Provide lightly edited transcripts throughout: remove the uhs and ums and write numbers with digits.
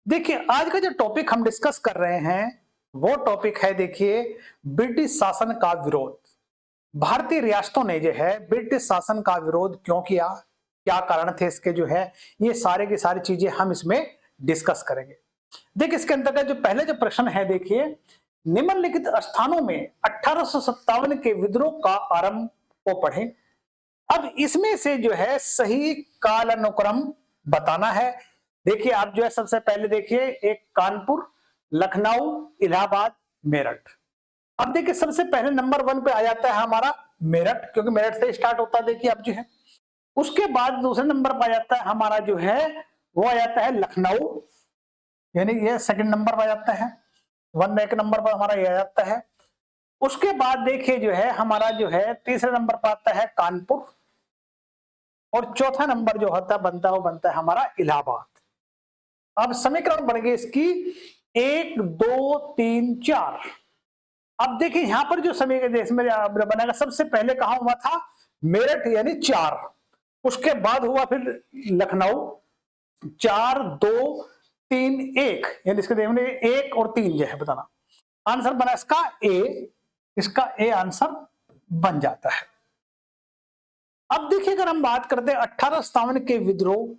देखिए, आज का जो टॉपिक हम डिस्कस कर रहे हैं वो टॉपिक है, देखिए, ब्रिटिश शासन का विरोध। भारतीय रियासतों ने जो है ब्रिटिश शासन का विरोध क्यों किया, क्या कारण थे इसके, जो है ये सारे की सारी चीजें हम इसमें डिस्कस करेंगे। देखिए, इसके अंतर्गत जो पहले जो प्रश्न है, देखिए, निम्नलिखित स्थानों में 1857 के विद्रोह का आरंभ को पढ़ें। अब इसमें से जो है सही कालानुक्रम बताना है। देखिए, आप जो है सबसे पहले देखिए, एक कानपुर, लखनऊ, इलाहाबाद, मेरठ। अब देखिए, सबसे पहले नंबर 1 पे आ जाता है हमारा मेरठ, क्योंकि मेरठ से स्टार्ट होता है। देखिए अब जो है उसके बाद दूसरे नंबर पर आ जाता है हमारा जो है वो आ जाता है लखनऊ, यानी ये सेकंड नंबर पर आ जाता है। 1 एक नंबर पर हमारा ये आ जाता है। उसके बाद देखिए जो है हमारा जो है तीसरे नंबर पर आता है कानपुर, और चौथा नंबर जो होता बनता है वो बनता है हमारा इलाहाबाद। अब समीकरण बन गए इसकी 1 2 3 4। अब देखिए यहां पर जो समीकरण इसमें बनेगा, सबसे पहले कहां हुआ था, मेरठ, यानी 4। उसके बाद हुआ फिर लखनऊ, 4 2 3 1, यानी इसके देखने 1 और 3 जो है बताना। आंसर बना इसका ए, इसका ए आंसर बन जाता है। अब देखिए, अगर हम बात करते हैं 1857 के विद्रोह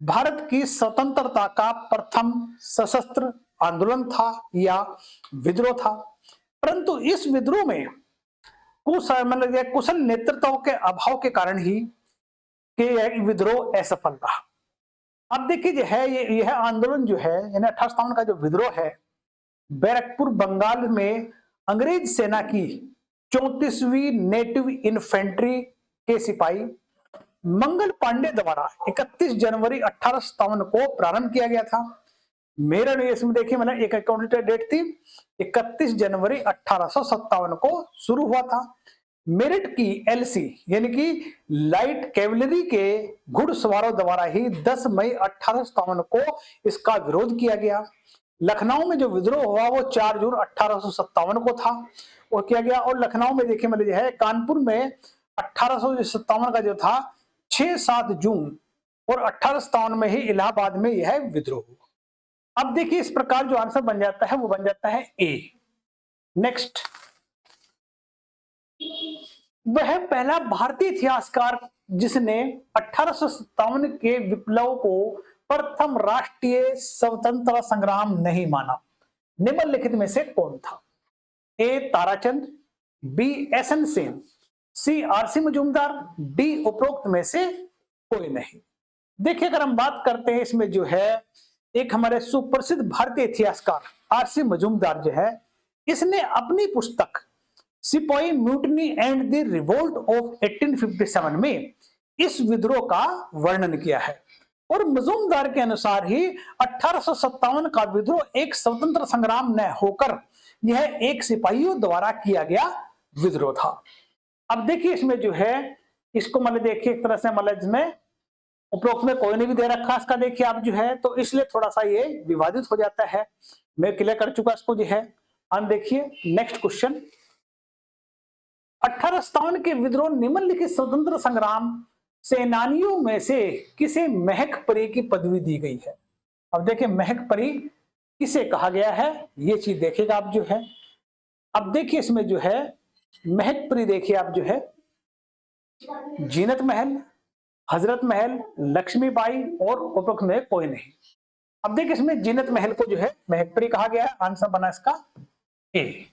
भारत की स्वतंत्रता का प्रथम सशस्त्र आंदोलन था या विद्रोह था, परंतु इस विद्रोह में कुशल नेतृत्व के अभाव के कारण ही कि विद्रोह असफल रहा। अब देखिए जो है यह आंदोलन जो है, यानी 1857 का जो विद्रोह है, बैरकपुर बंगाल में अंग्रेज सेना की 34वीं नेटिव इन्फेंट्री के सिपाही मंगल पांडे द्वारा 31 जनवरी 1857 को प्रारंभ किया गया था। मेरा इसमें देखिए मैंने एक अकाउंट डेट थी 31 जनवरी 1857 को शुरू हुआ था। मेरठ की एलसी यानी कि लाइट कैवलरी के घुड़सवारों द्वारा ही 10 मई 1857 को इसका विरोध किया गया। लखनऊ में जो विद्रोह हुआ वो 4 जून 1857 को था और किया गया। और लखनऊ में देखिए मैंने जो है कानपुर में 1857 का जो था 6-7 जून, और 1857 में ही इलाहाबाद में यह विद्रोह हुआ। अब देखिए इस प्रकार जो आंसर बन जाता है वो बन जाता है ए। नेक्स्ट, वह पहला भारतीय इतिहासकार जिसने 1857 के विप्लव को प्रथम राष्ट्रीय स्वतंत्रता संग्राम नहीं माना, निम्नलिखित में से कौन था? ए ताराचंद, बी एसएन सेन, सी आरसी मजूमदार, डी उपरोक्त में से कोई नहीं। देखिए, अगर हम बात करते हैं इसमें जो है एक हमारे सुप्रसिद्ध भारतीय इतिहासकार आरसी मजूमदार जो है, इसने अपनी पुस्तक सिपाही mutiny and the revolt of 1857 में इस विद्रोह का वर्णन किया है। और मजूमदार के अनुसार ही 1857 का विद्रोह एक स्वतंत्र संग्राम न होकर यह एक सिपाहियों द्वारा किया गया विद्रोह था। अब देखिए इसमें जो है इसको मतलब देखिए एक तरह से मतलब इसमें उपरोक्त में कोई नहीं भी दे रखा इसका, देखिए आप जो है तो इसलिए थोड़ा सा ये विवादित हो जाता है। मैं क्लियर कर चुका इसको जो है। अब देखिए नेक्स्ट क्वेश्चन, 1857 के विद्रोह निम्नलिखित स्वतंत्र संग्राम सेनानियों में से किसे महक परी की पदवी दी गई है? अब देखिए महक परी किसे कहा गया है ये चीज देखिएगा आप जो है। अब देखिए इसमें जो है महक परी देखिए आप जो है जीनत महल, हजरत महल, लक्ष्मीबाई और उपरोक्त में कोई नहीं। अब देखिए इसमें जीनत महल को जो है महक परी कहा गया है, आंसर बना इसका ए।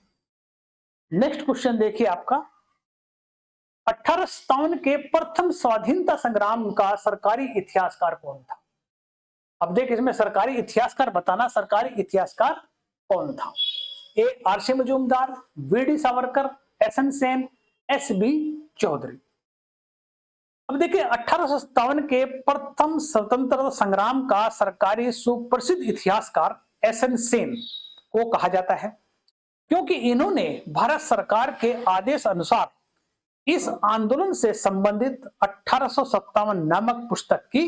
नेक्स्ट क्वेश्चन देखिए आपका, 1857 के प्रथम स्वाधीनता संग्राम का सरकारी इतिहासकार कौन था? अब देखिए इसमें सरकारी इतिहासकार बताना, सरकारी इतिहासकार कौन था? A R C Majumdar, V D Savarkar, S N Sen, S B Chaudhuri. अब देखिए 1857 के प्रथम स्वतंत्रता संग्राम का सरकारी सुप्रसिद्ध इतिहासकार एसएन सेन को कहा जाता है, क्योंकि इन्होंने भारत सरकार के आदेश अनुसार इस आंदोलन से संबंधित 1857 नामक पुस्तक की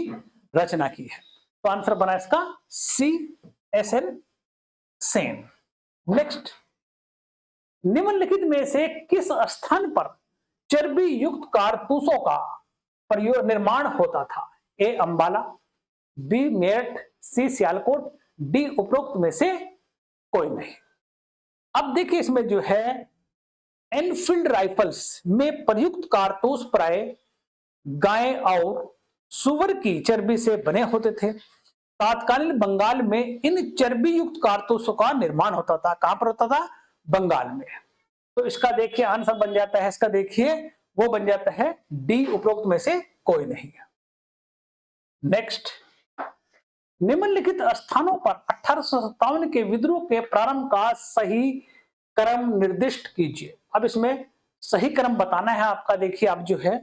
रचना की है। तो आंसर बना इसका सी एसएन सेन। नेक्स्ट, निम्नलिखित में से किस स्थान पर चर्बी युक्त कारतूसों का निर्माण होता था? ए अंबाला, बी मेरठ, सी सियालकोट, डी उपरोक्त में से कोई नहीं। अब देखिए इसमें जो है एनफील्ड राइफल्स में प्रयुक्त कारतूस प्राय गाय और सुअर की चर्बी से बने होते थे। तत्कालीन बंगाल में इन चर्बी युक्त कारतूसों का निर्माण होता था। कहां पर होता था? बंगाल में। तो इसका देखिए आंसर बन जाता है, इसका देखिए वो बन जाता है डी उपरोक्त में से कोई नहीं है। नेक्स्ट, निम्नलिखित स्थानों पर 1857 के विद्रोह के प्रारंभ का सही क्रम निर्दिष्ट कीजिए। अब इसमें सही क्रम बताना है आपका। देखिए अब जो है,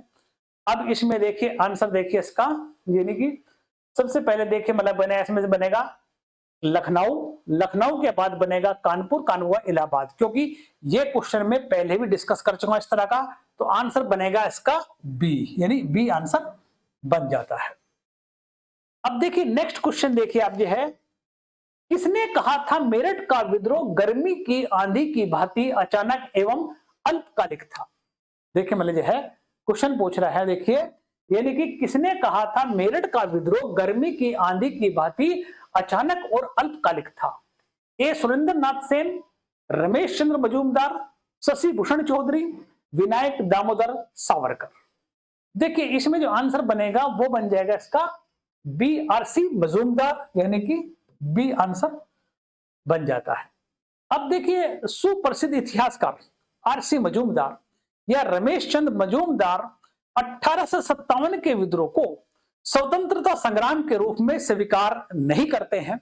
अब इसमें देखिए आंसर देखिए इसका, यानी कि सबसे पहले देखिए मतलब बने, इसमें से बनेगा लखनऊ, लखनऊ के बाद बनेगा कानपुर, कानपुर इलाहाबाद, क्योंकि ये क्वेश्चन में पहले भी डिस्कस कर चुका इस तरह का। तो आंसर बनेगा इसका बी, यानी बी आंसर बन जाता है। अब देखिए नेक्स्ट क्वेश्चन देखिए आप जो है, किसने कहा था मेरठ का विद्रोह गर्मी की आंधी की भांति अचानक एवं अल्पकालिक था? देखिए मतलब जो है क्वेश्चन पूछ रहा है, देखिए यानी कि किसने कहा था मेरठ का विद्रोह गर्मी की आंधी की भांति अचानक और अल्पकालिक था? ए सुरेंद्र नाथ सेन, रमेश चंद्र मजूमदार, शशि भूषण चौधरी, विनायक दामोदर सावरकर। देखिए इसमें जो आंसर बनेगा वो बन जाएगा इसका बी आरसी मजूमदार, यानी कि बी आंसर बन जाता है। अब देखिए सुप्रसिद्ध इतिहासकार आरसी मजूमदार या रमेश चंद्र मजूमदार 1857 के विद्रोह को स्वतंत्रता संग्राम के रूप में स्वीकार नहीं करते हैं।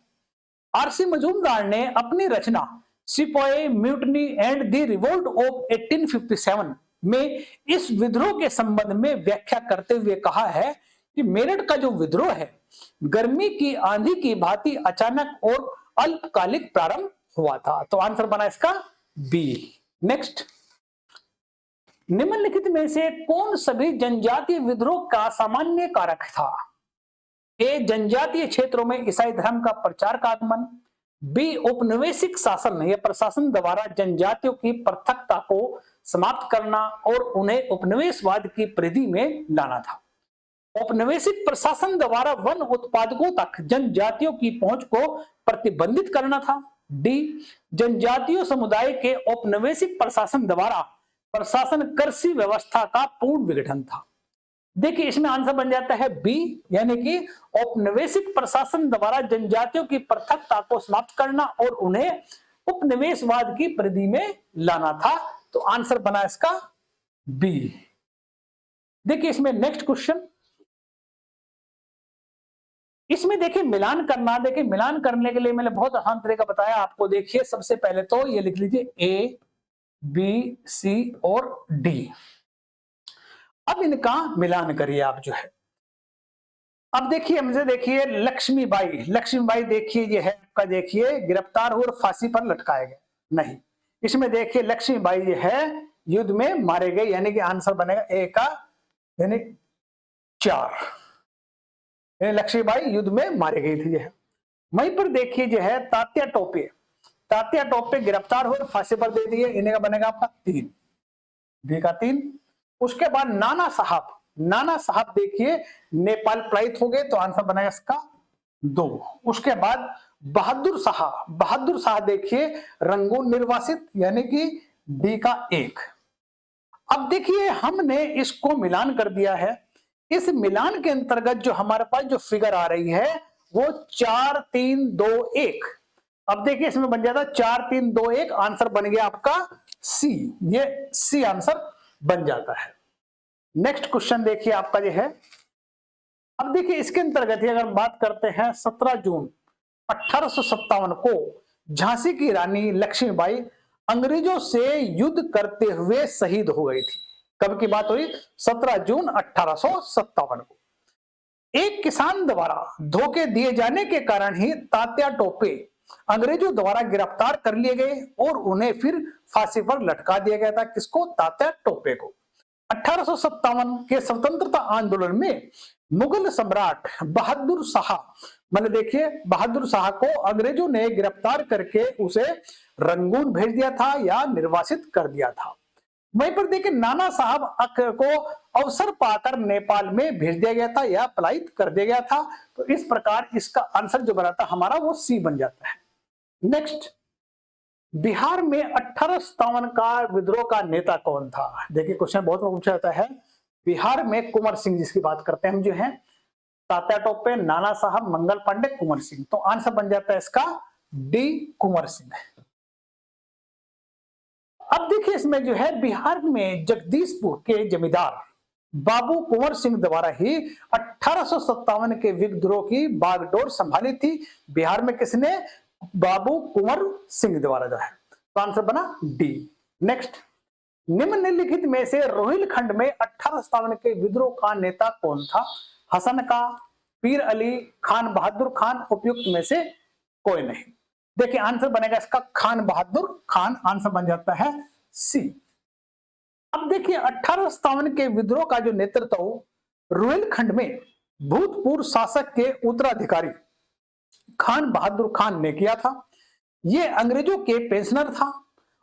आरसी मजूमदार ने अपनी रचना सिपाही mutiny and the revolt of 1857 में इस विद्रोह के संबंध में व्याख्या करते हुए कहा है कि मेरठ का जो विद्रोह है गर्मी की आंधी की भांति अचानक और अल्पकालिक प्रारंभ हुआ था। तो आंसर बना इसका बी। नेक्स्ट, निम्नलिखित में से कौन सभी जनजातीय विद्रोह का सामान्य कारक था? ए जनजातीय क्षेत्रों में ईसाई धर्म का प्रचार का आगमन, बी औपनिवेशिक शासन या प्रशासन द्वारा जनजातियों की पृथकता को समाप्त करना और उन्हें उपनिवेशवाद की परिधि में लाना था। औपनिवेशिक प्रशासन द्वारा वन उत्पादकों तक जनजातियों की पहुंच को प्रतिबंधित करना था। डी जनजातीय समुदाय के औपनिवेशिक प्रशासन द्वारा प्रशासन कृषि व्यवस्था का पूर्ण विघटन था। देखिए इसमें आंसर बन जाता है बी, यानी कि औपनिवेशिक प्रशासन द्वारा जनजातियों की पृथकता को समाप्त करना और उन्हें उपनिवेशवाद की परिधि में लाना था। तो आंसर बना इसका बी। देखिए इसमें नेक्स्ट क्वेश्चन, इसमें देखिए मिलान करना। देखिए मिलान करने के लिए मैंने बहुत आसान तरीका बताया आपको। देखिए सबसे पहले तो ये लिख लीजिए ए बी सी और डी। अब इनका मिलान करिए आप जो है। अब देखिए मुझे देखिए लक्ष्मीबाई, लक्ष्मीबाई देखिए ये है आपका, देखिए गिरफ्तार हुए और फांसी पर लटकाए गए नहीं। इसमें देखिए लक्ष्मीबाई ये है युद्ध में मारे गए, यानी कि आंसर बनेगा ए का, यानी 4, लक्ष्मीबाई युद्ध में मारे गई थी। यह वहीं पर देखिए जो है तात्या टोपे, तात्या टोपे गिरफ्तार हुए फांसी पर दे दिए, इन्हें का बनेगा आपका 3, बी का 3। उसके बाद नाना साहब, नाना साहब देखिए नेपाल पलायित हो गए, तो आंसर बनेगा इसका 2। उसके बाद बहादुर शाह, बहादुर शाह देखिए रंगून निर्वासित, यानी कि डी का 1। अब देखिए हमने इसको मिलान कर दिया है। इस मिलान के अंतर्गत जो हमारे पास जो फिगर आ रही है वो 4 3 2 1। अब देखिए इसमें बन जाता 4 3 2 1, आंसर बन गया आपका सी, ये सी आंसर बन जाता है। नेक्स्ट क्वेश्चन देखिए आपका जो है, अब देखिए इसके अंतर्गत अगर बात करते हैं 17 जून 1857 को झांसी की रानी लक्ष्मीबाई अंग्रेजों से युद्ध करते हुए शहीद हो गई थी। कब की बात हुई? 17 जून 1857 को। एक किसान द्वारा धोखे दिए जाने के कारण ही तात्या टोपे अंग्रेजों द्वारा गिरफ्तार कर लिए गए और उन्हें फिर फांसी पर लटका दिया गया था। किसको? तात्या टोपे को। 1857 के स्वतंत्रता आंदोलन में मुगल सम्राट बहादुर शाह, मैंने देखिए बहादुर शाह को अंग्रेजों ने गिरफ्तार करके उसे रंगून भेज दिया था या निर्वासित कर दिया था। वहीं पर देखिए नाना साहब को अवसर पाकर नेपाल में भेज दिया गया था या पलायित कर दिया गया था। तो इस प्रकार इसका आंसर जो बना था हमारा वो सी बन जाता है। नेक्स्ट, बिहार में 1857 का विद्रोह का नेता कौन था? देखिए क्वेश्चन बहुत पूछा जाता है। बिहार में कुंवर सिंह जिसकी बात करते हैं हम जो है, तात्या टोपे, नाना साहब, मंगल पांडे, कुंवर सिंह। तो आंसर बन जाता है इसका डी, कुंवर सिंह। अब देखिए इसमें जो है बिहार में जगदीशपुर के जमींदार बाबू कुंवर सिंह द्वारा ही 1857 के विद्रोह की बागडोर संभाली थी। बिहार में किसने? बाबू कुंवर सिंह द्वारा जो है। तो आंसर बना डी। नेक्स्ट, निम्नलिखित में से रोहिलखंड में 1857 के विद्रोह का नेता कौन था? हसन का, पीर अली, खान बहादुर खान, उपयुक्त में से कोई नहीं। देखिए आंसर बनेगा इसका खान बहादुर खान। आंसर बन जाता है सी। अब देखिए 1857 के विद्रोह का जो नेतृत्व रोहिलखंड में भूतपूर्व शासक के उत्तराधिकारी खान बहादुर खान ने किया था। यह अंग्रेजों के पेंशनर था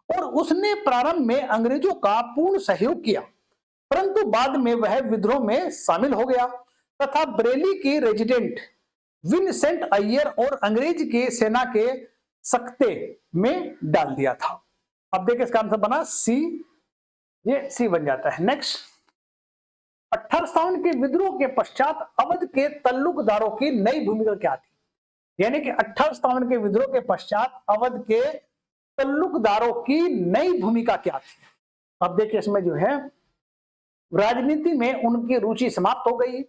और उसने प्रारंभ में अंग्रेजों का पूर्ण सहयोग किया, परंतु बाद में वह विद्रोह में शामिल हो गया तथा बरेली की रेजिडेंट विंसेंट अय्यर और अंग्रेज की सेना के सख्ते में डाल दिया था। अब देखिए इसका आंसर बना सी। ये सी बन जाता है। नेक्स्ट, 1857 के विद्रोह के पश्चात अवध के तल्लुकदारों की नई भूमिका क्या थी? यानी कि 1857 के विद्रोह के पश्चात अवध के तल्लुकदारों की नई भूमिका क्या थी? अब देखिए इसमें जो है राजनीति में उनकी रुचि समाप्त हो गई।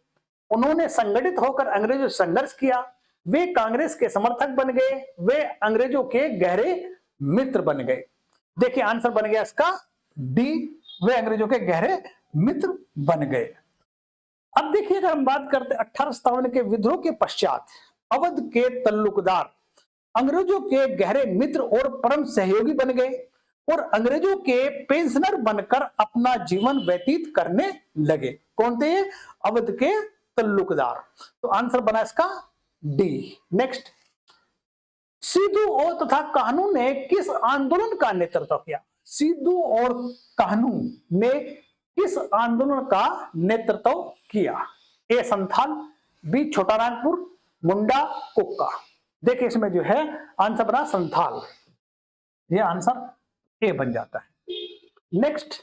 उन्होंने संगठित होकर अंग्रेजों से संघर्ष किया। वे कांग्रेस के समर्थक बन गए। वे अंग्रेजों के गहरे मित्र बन गए। देखिए आंसर बन गया इसका डी, वे अंग्रेजों के गहरे मित्र बन गए। अब देखिए अगर हम बात करते 1857 के विद्रोह के पश्चात अवध के तल्लुकदार अंग्रेजों के गहरे मित्र और परम सहयोगी बन गए और अंग्रेजों के पेंशनर बनकर अपना जीवन व्यतीत करने लगे। कौन थे? अवध के तल्लुकदार। तो आंसर बना इसका डी। नेक्स्ट, सिद्धू और तथा कान्हू ने किस आंदोलन का नेतृत्व किया? सिद्धू और कान्हू ने किस आंदोलन का नेतृत्व किया? ए संथाल, बी छोटा नागपुर, मुंडा, कुक्का। देखिए इसमें जो है आंसर बना संथाल। ये आंसर ए बन जाता है। नेक्स्ट,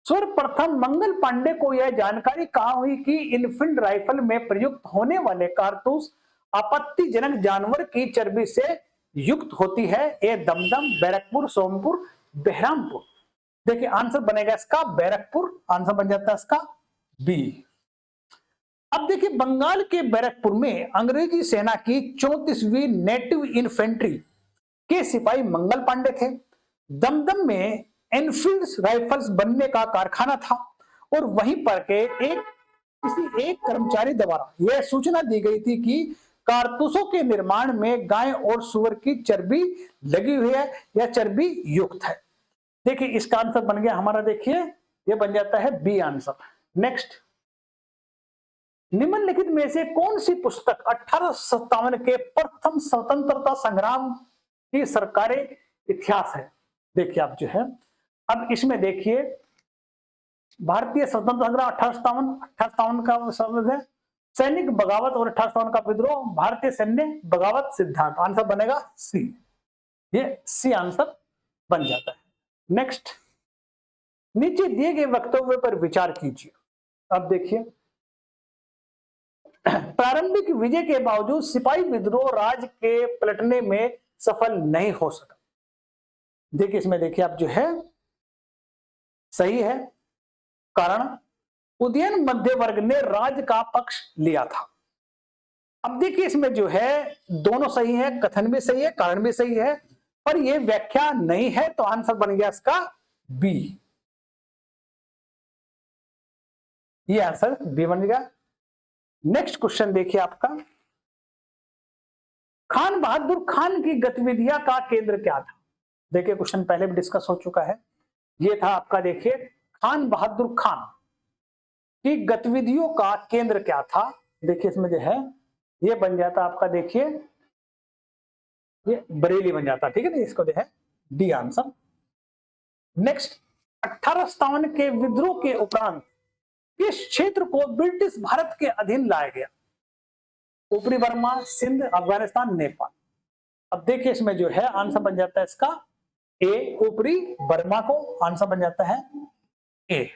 सर्वप्रथम मंगल पांडे को यह जानकारी कहां हुई कि इनफील्ड राइफल में प्रयुक्त होने वाले कारतूस आपत्तिजनक जानवर की चर्बी से युक्त होती है? ए दमदम, बैरकपुर, सोमपुर, बहरामपुर। देखिए आंसर बनेगा इसका बैरकपुर। आंसर बन जाता है इसका बी। अब देखिए बंगाल के बैरकपुर में अंग्रेजी सेना की 34वीं नेटिव इन्फेंट्री के सिपाही मंगल पांडे थे। दमदम में एनफील्ड राइफल्स बनने का कारखाना था और वहीं पर के किसी एक कर्मचारी द्वारा यह सूचना दी गई थी कि कारतूसों के निर्माण में गाय और सुअर की चर्बी लगी हुई है या चर्बी युक्त है। देखिए इसका आंसर बन गया हमारा, देखिए यह बन जाता है बी आंसर। नेक्स्ट, निम्नलिखित में से कौन सी पुस्तक 1857 के प्रथम स्वतंत्रता संग्राम की सरकारी इतिहास है? देखिए आप जो है अब इसमें देखिए भारतीय स्वतंत्रता संग्राम 1857 का शब्द है, सैनिक बगावत और 1857 का विद्रोह, भारतीय सैन्य बगावत सिद्धांत। आंसर बनेगा सी। ये सी आंसर बन जाता है। नेक्स्ट, नीचे दिए गए वक्तव्य पर विचार कीजिए। अब देखिए प्रारंभिक विजय के बावजूद सिपाही विद्रोह राज्य के पलटने में सफल नहीं हो सका। देखिए इसमें देखिए आप जो है सही है, कारण उदयन मध्य वर्ग ने राज्य का पक्ष लिया था। अब देखिए इसमें जो है दोनों सही है, कथन भी सही है, कारण भी सही है, पर यह व्याख्या नहीं है। तो आंसर बन गया इसका बी। ये आंसर बी बन गया। नेक्स्ट क्वेश्चन देखिए आपका, खान बहादुर खान की गतिविधियां का केंद्र क्या था? देखिए क्वेश्चन पहले भी डिस्कस हो चुका है। ये था आपका, देखिए खान बहादुर खान की गतिविधियों का केंद्र क्या था? देखिए इसमें जो है ये बन जाता आपका, देखिए ये बरेली बन जाता, ठीक है ना, इसको जो है डी आंसर। नेक्स्ट, 1857 के विद्रोह के उपरांत किस क्षेत्र को ब्रिटिश भारत के अधीन लाया गया? ऊपरी बर्मा, सिंध, अफगानिस्तान, नेपाल। अब देखिए इसमें जो है आंसर बन जाता है इसका ए, ऊपरी बर्मा को आंसर बन जाता है ए।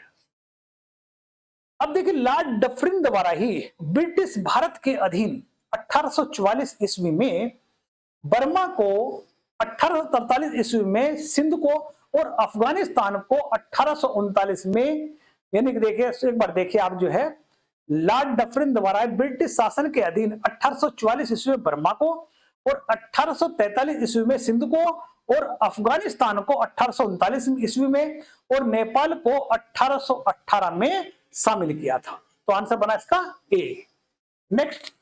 अब देखिए लॉर्ड डफरिन द्वारा ही ब्रिटिश भारत के अधीन 1844 ईस्वी में बर्मा को, 1843 ईस्वी में सिंध को और अफगानिस्तान को 1839 में, यानी कि देखिए एक बार देखिए आप जो है लॉर्ड डफरिन द्वारा ब्रिटिश शासन के अधीन 1844 ईस्वी में बर्मा को और 1843 ईस्वी में सिंध को और अफगानिस्तान को 1839 ईस्वी में और नेपाल को 1818 में शामिल किया था। तो आंसर बना इसका ए। नेक्स्ट,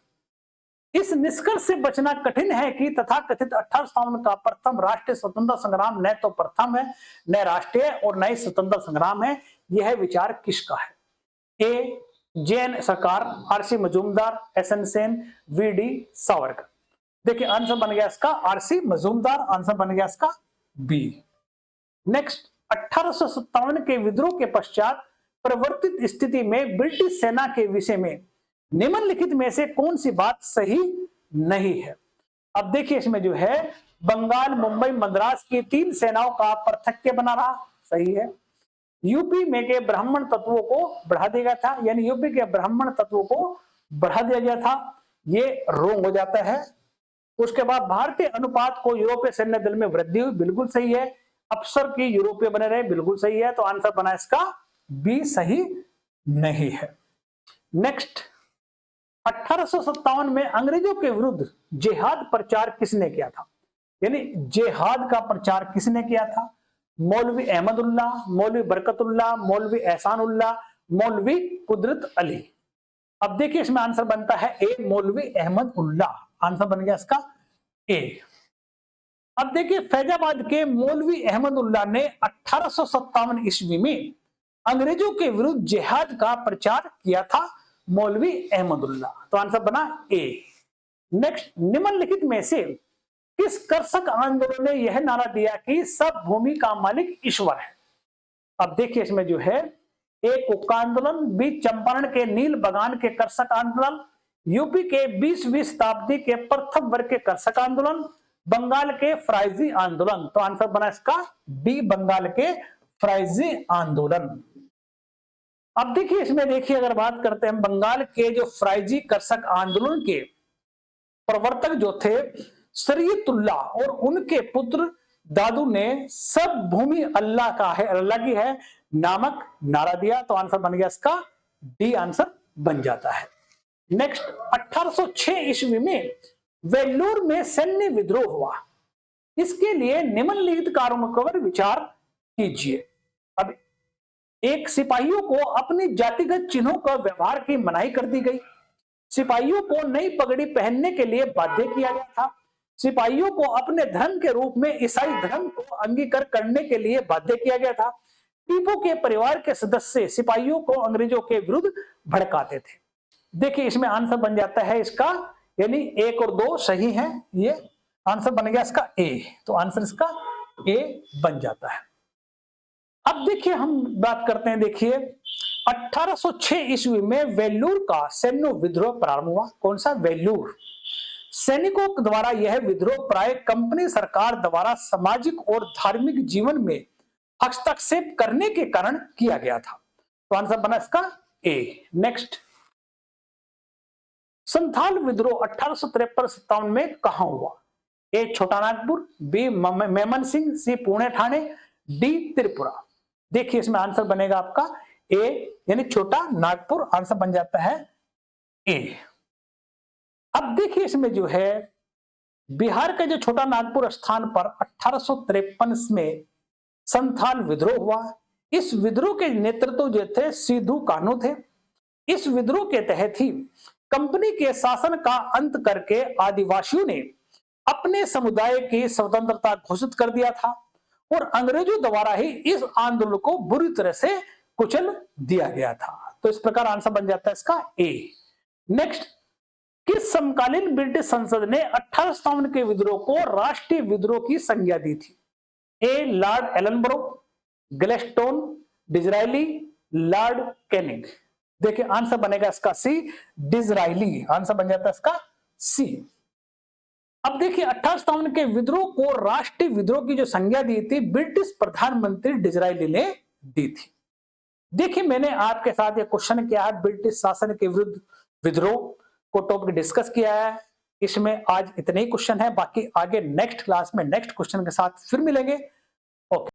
इस निष्कर्ष से बचना कठिन है कि तथाकथित 1857 का प्रथम राष्ट्रीय स्वतंत्रता संग्राम न तो प्रथम है, न राष्ट्रीय और न ही स्वतंत्रता संग्राम है। यह विचार किसका है? A Jain Sarkar, R C Majumdar, S N Sen, V D Savarkar. देखिए आंसर बन गया इसका आरसी मजूमदार, आंसर बन गया इसका बी। नेक्स्ट, 1857 के विद्रोह के पश्चात प्रवर्तित स्थिति में ब्रिटिश सेना के विषय में निम्नलिखित में से कौन सी बात सही नहीं है? अब देखिए इसमें जो है बंगाल, मुंबई, मद्रास की 3 सेनाओं का पृथक्य बना रहा, सही है। यूपी में के ब्राह्मण तत्वों को बढ़ा दिया गया था, यानी यूपी के ब्राह्मण तत्वों को बढ़ा दिया गया था, ये रोंग हो जाता है। उसके बाद भारतीय अनुपात को यूरोपीय सैन्य दल में वृद्धि हुई, बिल्कुल सही है। अफसर की यूरोपीय बने रहे, बिल्कुल सही है। तो आंसर बना इसका बी, सही नहीं है। नेक्स्ट, 1857 में अंग्रेजों के विरुद्ध जिहाद प्रचार किसने किया था? यानी जिहाद का प्रचार किसने किया था? मौलवी अहमदुल्लाह, मौलवी बरकतुल्लाह, मौलवी एहसानुल्लाह, मौलवी कुदरत अली। अब देखिए इसमें आंसर बनता है ए, मौलवी अहमदुल्लाह, आंसर बन गया इसका ए। अब देखिए फैजाबाद के मौलवी अहमदुल्लाह ने 1857 ईस्वी में अंग्रेजों के विरुद्ध जिहाद का प्रचार किया था, मौलवी अहमदुल्लाह। तो आंसर बना ए। नेक्स्ट, निम्नलिखित में से किस कर्षक आंदोलन ने यह नारा दिया कि सब भूमि का मालिक ईश्वर है? अब देखिए इसमें जो है ए, कुक्का आंदोलन, बी, चंपारण के नील बगान के कर्षक आंदोलन, यूपी के 20वीं शताब्दी के प्रथम वर्ग के कर्षक आंदोलन, बंगाल के फ्राइजी आंदोलन। तो आंसर बना इसका डी, बंगाल के फ्राइजी आंदोलन। अब देखिए इसमें देखिए अगर बात करते हैं बंगाल के जो फ्राइजी कर्षक आंदोलन के प्रवर्तक जो थे शरीयतुल्लाह और उनके पुत्र दादू ने सब भूमि अल्लाह का है, अल्लाह की है नामक नारा दिया। तो आंसर बन गया इसका डी, आंसर बन जाता है। नेक्स्ट, 1806 ईस्वी में वेल्लोर में सैन्य विद्रोह हुआ, इसके लिए निम्नलिखित कारणों पर विचार कीजिए। अब एक, सिपाहियों को अपनी जातिगत चिन्हों का व्यवहार की मनाही कर दी गई, सिपाहियों को नई पगड़ी पहनने के लिए बाध्य किया गया था, सिपाहियों को अपने धर्म के रूप में ईसाई धर्म को अंगीकार करने के लिए बाध्य किया गया था, टीपू के परिवार के सदस्य सिपाहियों को अंग्रेजों के विरुद्ध भड़काते थे। देखिए इसमें आंसर बन जाता है इसका, यानी 1 और 2 सही हैं, ये आंसर बन गया इसका ए। तो आंसर इसका ए बन जाता है। अब देखिए हम बात करते हैं, देखिए 1806 ईस्वी में वेल्लूर का सैन्य विद्रोह प्रारंभ हुआ। कौन सा? वेल्लूर। सैनिकों द्वारा यह विद्रोह प्राय कंपनी सरकार द्वारा सामाजिक और धार्मिक जीवन में हस्तक्षेप करने के कारण किया गया था। तो आंसर बना इसका ए। नेक्स्ट, संथाल विद्रोह 1853-57 में कहां हुआ? ए, छोटा नागपुर, बी, मेमन सिंह, सी, पुणे ठाणे, डी, त्रिपुरा। देखिए इसमें आंसर बनेगा आपका ए, यानी छोटा नागपुर, आंसर बन जाता है ए। अब देखिए इसमें जो है बिहार का जो छोटा नागपुर स्थान पर 1853 में संथाल विद्रोह हुआ। इस विद्रोह के नेतृत्व जो थे सिद्धू कान्हू थे। इस विद्रोह के तहत ही कंपनी के शासन का अंत करके आदिवासियों ने अपने समुदाय की स्वतंत्रता घोषित कर दिया था और अंग्रेजों द्वारा ही इस आंदोलन को बुरी तरह से कुचल दिया गया था। तो इस प्रकार आंसर बन जाता है इसका ए। नेक्स्ट, किस समकालीन ब्रिटिश संसद ने 1857 के विद्रोह को राष्ट्रीय विद्रोह की संज्ञा दी थी? ए, लॉर्ड एलनब्रो, ग्लेस्टोन, डिजराइली, लॉर्ड कैनिंग। देखिए आंसर बनेगा इसका सी, डिजराइली, आंसर बन जाता है इसका सी। अब देखिए 1857 के विद्रोह को राष्ट्रीय विद्रोह की जो संज्ञा दी थी ब्रिटिश प्रधानमंत्री डिजराइली ने दी थी। देखिए मैंने आपके साथ ये क्वेश्चन किया है, ब्रिटिश शासन के विरुद्ध विद्रोह को टॉपिक डिस्कस किया है। इसमें आज इतने ही क्वेश्चन है, बाकी आगे नेक्स्ट क्लास में नेक्स्ट क्वेश्चन के साथ फिर मिलेंगे। ओके।